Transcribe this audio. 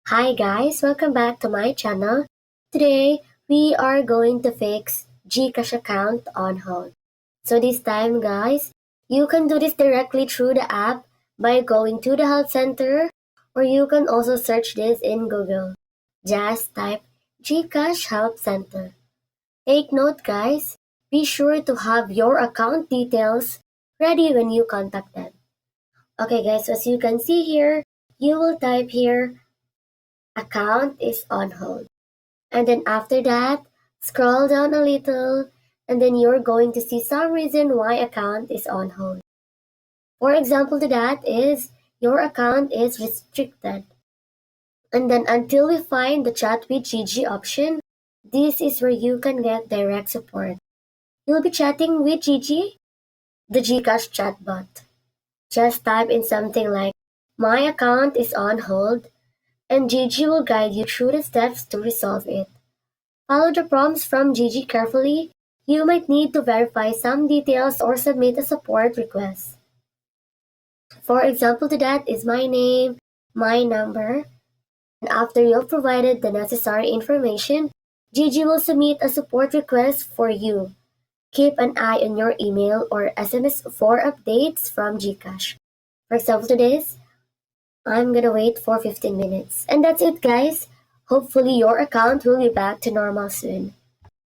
Hi guys, welcome back to my channel. Today, we are going to fix Gcash account on hold. So this time guys, you can do this directly through the app by going to the help center, or you can also search this in Google. Just type Gcash help center. Take note guys, be sure to have your account details ready when you contact them. Okay guys, as you can see here, you will type here account is on hold. And then after that, scroll down a little, and then you're going to see some reason why account is on hold. For example to that is your account is restricted. And then until we find the chat with Gigi option, this is where you can get direct support. You'll be chatting with Gigi, the Gcash chatbot. Just type in something like, my account is on hold, and Gigi will guide you through the steps to resolve it. Follow the prompts from Gigi carefully. You might need to verify some details or submit a support request. For example to that is my name, my number, and after you've provided the necessary information, Gigi will submit a support request for you. Keep an eye on your email or SMS for updates from Gcash. For example to this, I'm gonna wait for 15 minutes. And that's it guys. Hopefully your account will be back to normal soon.